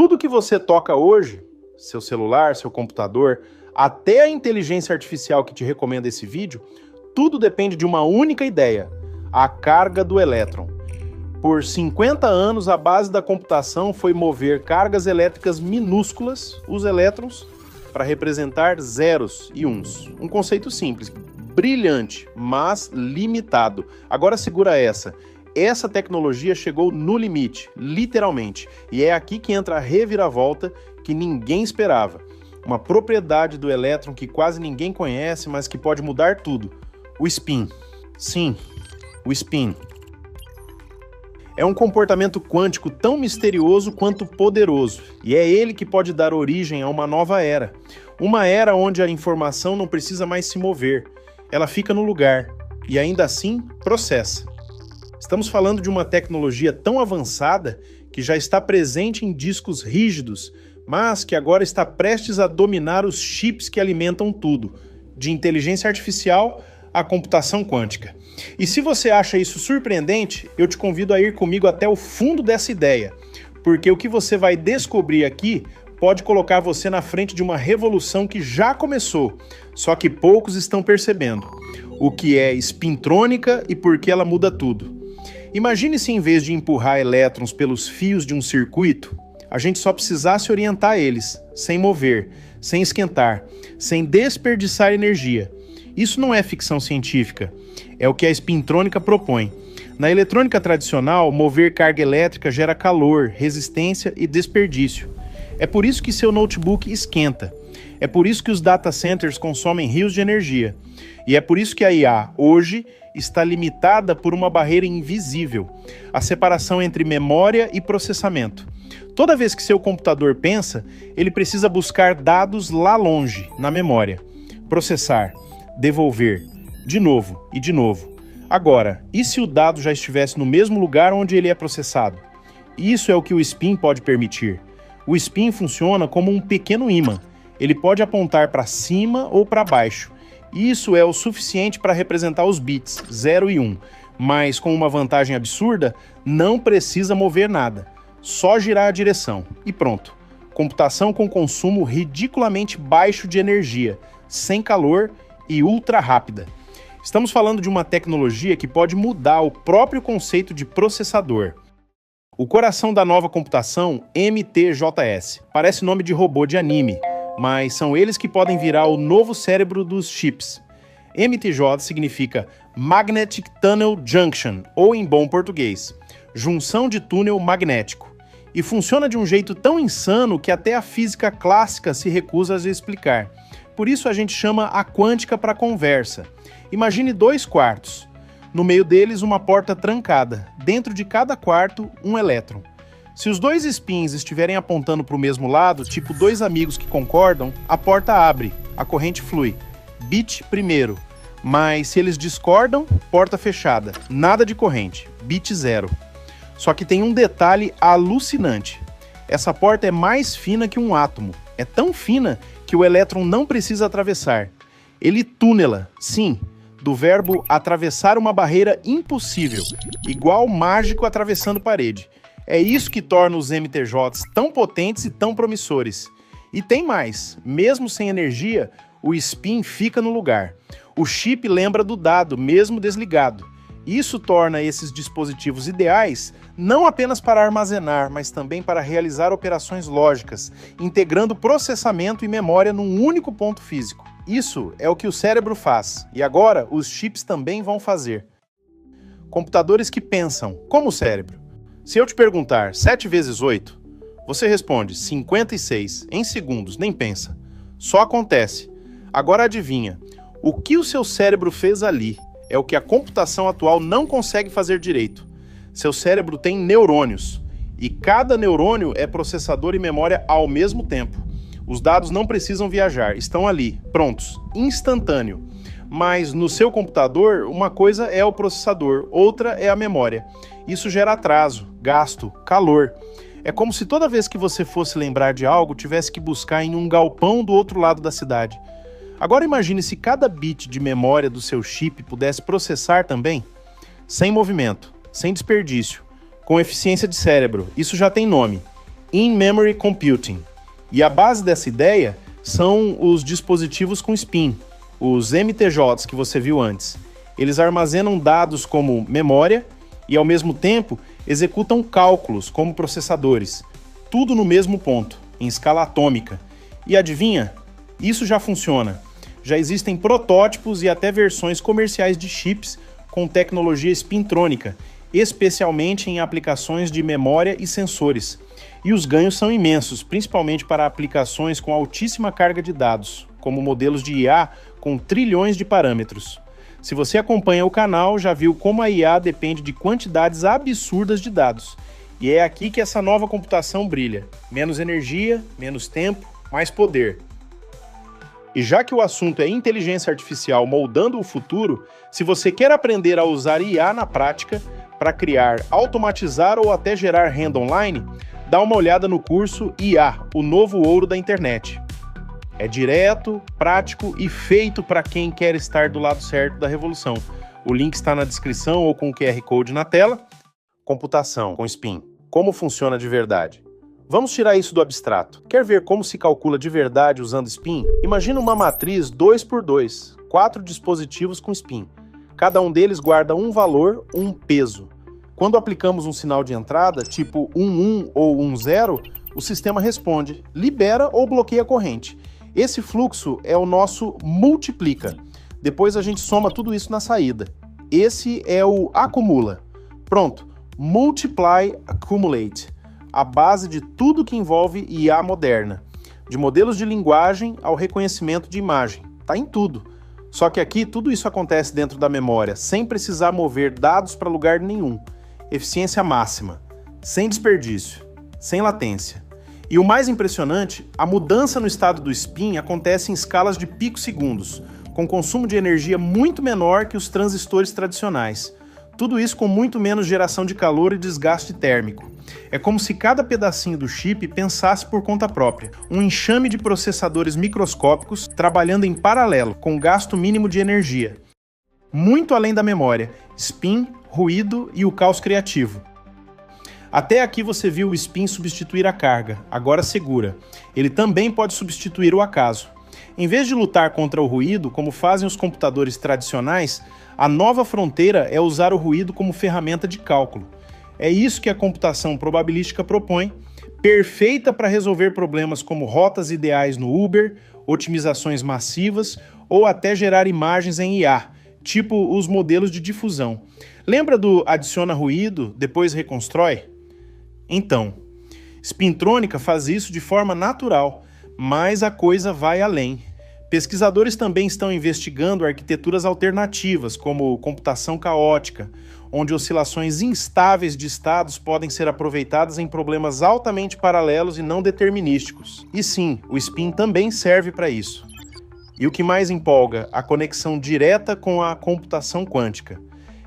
Tudo que você toca hoje, seu celular, seu computador, até a inteligência artificial que te recomenda esse vídeo, tudo depende de uma única ideia: a carga do elétron. Por 50 anos, a base da computação foi mover cargas elétricas minúsculas, os elétrons, para representar zeros e uns. Um conceito simples, brilhante, mas limitado. Agora segura essa. Essa tecnologia chegou no limite, literalmente. E é aqui que entra a reviravolta que ninguém esperava. Uma propriedade do elétron que quase ninguém conhece, mas que pode mudar tudo. O spin. Sim, o spin. É um comportamento quântico tão misterioso quanto poderoso, e é ele que pode dar origem a uma nova era. Uma era onde a informação não precisa mais se mover, ela fica no lugar, e ainda assim processa. Estamos falando de uma tecnologia tão avançada que já está presente em discos rígidos, mas que agora está prestes a dominar os chips que alimentam tudo, de inteligência artificial à computação quântica. E se você acha isso surpreendente, eu te convido a ir comigo até o fundo dessa ideia, porque o que você vai descobrir aqui pode colocar você na frente de uma revolução que já começou, só que poucos estão percebendo. O que é spintrônica e por que ela muda tudo. Imagine se em vez de empurrar elétrons pelos fios de um circuito, a gente só precisasse orientar eles, sem mover, sem esquentar, sem desperdiçar energia. Isso não é ficção científica, é o que a spintrônica propõe. Na eletrônica tradicional, mover carga elétrica gera calor, resistência e desperdício. É por isso que seu notebook esquenta. É por isso que os data centers consomem rios de energia. E é por isso que a IA, hoje, está limitada por uma barreira invisível, a separação entre memória e processamento. Toda vez que seu computador pensa, ele precisa buscar dados lá longe, na memória. Processar, devolver, de novo e de novo. Agora, e se o dado já estivesse no mesmo lugar onde ele é processado? Isso é o que o spin pode permitir. O spin funciona como um pequeno ímã. Ele pode apontar para cima ou para baixo. Isso é o suficiente para representar os bits 0 e 1, mas com uma vantagem absurda, não precisa mover nada. Só girar a direção e pronto. Computação com consumo ridiculamente baixo de energia, sem calor e ultra rápida. Estamos falando de uma tecnologia que pode mudar o próprio conceito de processador. O coração da nova computação, MTJS, parece nome de robô de anime, mas são eles que podem virar o novo cérebro dos chips. MTJ significa Magnetic Tunnel Junction, ou em bom português, junção de túnel magnético. E funciona de um jeito tão insano que até a física clássica se recusa a explicar. Por isso a gente chama a quântica para conversa. Imagine 2 quartos. No meio deles, uma porta trancada. Dentro de cada quarto, um elétron. Se os 2 spins estiverem apontando para o mesmo lado, tipo 2 amigos que concordam, a porta abre, a corrente flui. Bit primeiro. Mas se eles discordam, porta fechada. Nada de corrente. Bit 0. Só que tem um detalhe alucinante. Essa porta é mais fina que um átomo. É tão fina que o elétron não precisa atravessar. Ele túnela, sim, do verbo atravessar uma barreira impossível, igual mágico atravessando parede. É isso que torna os MTJs tão potentes e tão promissores. E tem mais, mesmo sem energia, o spin fica no lugar. O chip lembra do dado, mesmo desligado. Isso torna esses dispositivos ideais não apenas para armazenar, mas também para realizar operações lógicas, integrando processamento e memória num único ponto físico. Isso é o que o cérebro faz, e agora os chips também vão fazer. Computadores que pensam, como o cérebro. Se eu te perguntar 7 vezes 8, você responde 56, em segundos, nem pensa. Só acontece. Agora adivinha, o que o seu cérebro fez ali é o que a computação atual não consegue fazer direito. Seu cérebro tem neurônios, e cada neurônio é processador e memória ao mesmo tempo. Os dados não precisam viajar, estão ali, prontos, instantâneo. Mas no seu computador, uma coisa é o processador, outra é a memória. Isso gera atraso, gasto, calor. É como se toda vez que você fosse lembrar de algo, tivesse que buscar em um galpão do outro lado da cidade. Agora imagine se cada bit de memória do seu chip pudesse processar também, sem movimento, sem desperdício, com eficiência de cérebro. Isso já tem nome, In-Memory Computing. E a base dessa ideia são os dispositivos com spin, os MTJs que você viu antes. Eles armazenam dados como memória e, ao mesmo tempo, executam cálculos como processadores. Tudo no mesmo ponto, em escala atômica. E adivinha? Isso já funciona. Já existem protótipos e até versões comerciais de chips com tecnologia spintrônica, especialmente em aplicações de memória e sensores. E os ganhos são imensos, principalmente para aplicações com altíssima carga de dados, como modelos de IA com trilhões de parâmetros. Se você acompanha o canal, já viu como a IA depende de quantidades absurdas de dados. E é aqui que essa nova computação brilha. Menos energia, menos tempo, mais poder. E já que o assunto é inteligência artificial moldando o futuro, se você quer aprender a usar IA na prática para criar, automatizar ou até gerar renda online, dá uma olhada no curso IA, o novo ouro da internet. É direto, prático e feito para quem quer estar do lado certo da revolução. O link está na descrição ou com o QR Code na tela. Computação com spin. Como funciona de verdade? Vamos tirar isso do abstrato. Quer ver como se calcula de verdade usando spin? Imagina uma matriz 2x2, 4 dispositivos com spin. Cada um deles guarda um valor, um peso. Quando aplicamos um sinal de entrada, tipo 1 ou 1 0, o sistema responde, libera ou bloqueia a corrente. Esse fluxo é o nosso multiplica. Depois a gente soma tudo isso na saída. Esse é o acumula. Pronto, multiply accumulate. A base de tudo que envolve IA moderna. De modelos de linguagem ao reconhecimento de imagem. Tá em tudo. Só que aqui tudo isso acontece dentro da memória, sem precisar mover dados para lugar nenhum. Eficiência máxima, sem desperdício, sem latência. E o mais impressionante, a mudança no estado do spin acontece em escalas de picosegundos, com consumo de energia muito menor que os transistores tradicionais. Tudo isso com muito menos geração de calor e desgaste térmico. É como se cada pedacinho do chip pensasse por conta própria. Um enxame de processadores microscópicos trabalhando em paralelo, com gasto mínimo de energia. Muito além da memória, spin, ruído e o caos criativo. Até aqui você viu o spin substituir a carga, agora segura. Ele também pode substituir o acaso. Em vez de lutar contra o ruído, como fazem os computadores tradicionais, a nova fronteira é usar o ruído como ferramenta de cálculo. É isso que a computação probabilística propõe, perfeita para resolver problemas como rotas ideais no Uber, otimizações massivas ou até gerar imagens em IA, tipo os modelos de difusão. Lembra do adiciona ruído, depois reconstrói? Então, spintrônica faz isso de forma natural, mas a coisa vai além. Pesquisadores também estão investigando arquiteturas alternativas, como computação caótica, onde oscilações instáveis de estados podem ser aproveitadas em problemas altamente paralelos e não determinísticos. E sim, o spin também serve para isso. E o que mais empolga, a conexão direta com a computação quântica.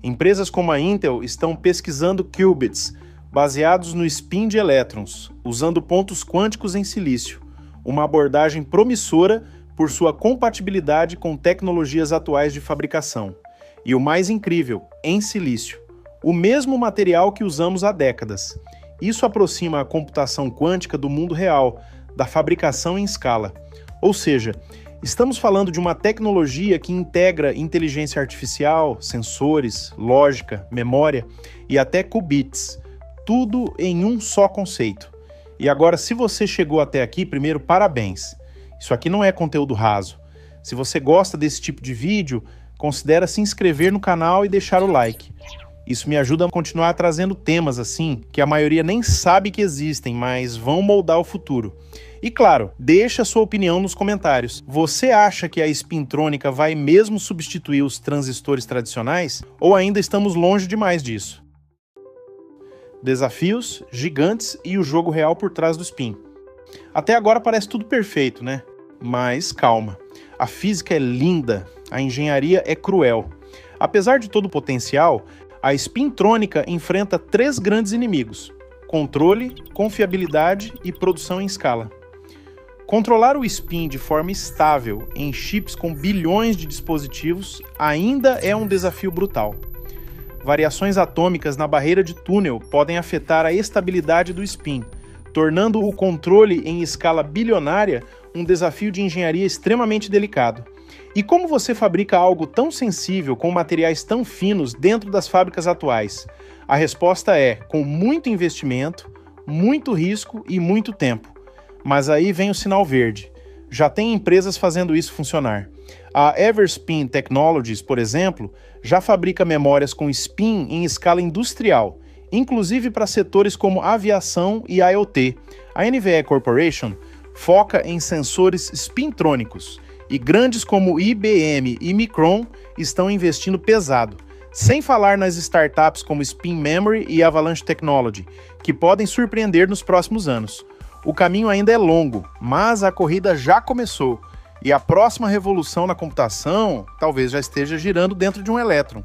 Empresas como a Intel estão pesquisando qubits, baseados no spin de elétrons, usando pontos quânticos em silício, uma abordagem promissora por sua compatibilidade com tecnologias atuais de fabricação. E o mais incrível, em silício, o mesmo material que usamos há décadas. Isso aproxima a computação quântica do mundo real, da fabricação em escala. Ou seja, estamos falando de uma tecnologia que integra inteligência artificial, sensores, lógica, memória e até qubits, tudo em um só conceito. E agora, se você chegou até aqui, primeiro, parabéns. Isso aqui não é conteúdo raso. Se você gosta desse tipo de vídeo, considere se inscrever no canal e deixar o like. Isso me ajuda a continuar trazendo temas assim, que a maioria nem sabe que existem, mas vão moldar o futuro. E claro, deixa a sua opinião nos comentários. Você acha que a spintrônica vai mesmo substituir os transistores tradicionais? Ou ainda estamos longe demais disso? Desafios, gigantes e o jogo real por trás do spin. Até agora parece tudo perfeito, né? Mas calma. A física é linda, a engenharia é cruel. Apesar de todo o potencial, a spintrônica enfrenta 3 grandes inimigos: controle, confiabilidade e produção em escala. Controlar o spin de forma estável em chips com bilhões de dispositivos ainda é um desafio brutal. Variações atômicas na barreira de túnel podem afetar a estabilidade do spin, tornando o controle em escala bilionária um desafio de engenharia extremamente delicado. E como você fabrica algo tão sensível com materiais tão finos dentro das fábricas atuais? A resposta é com muito investimento, muito risco e muito tempo. Mas aí vem o sinal verde. Já tem empresas fazendo isso funcionar. A Everspin Technologies, por exemplo, já fabrica memórias com spin em escala industrial, inclusive para setores como aviação e IoT. A NVE Corporation foca em sensores spintrônicos, e grandes como IBM e Micron estão investindo pesado, sem falar nas startups como Spin Memory e Avalanche Technology, que podem surpreender nos próximos anos. O caminho ainda é longo, mas a corrida já começou, e a próxima revolução na computação talvez já esteja girando dentro de um elétron.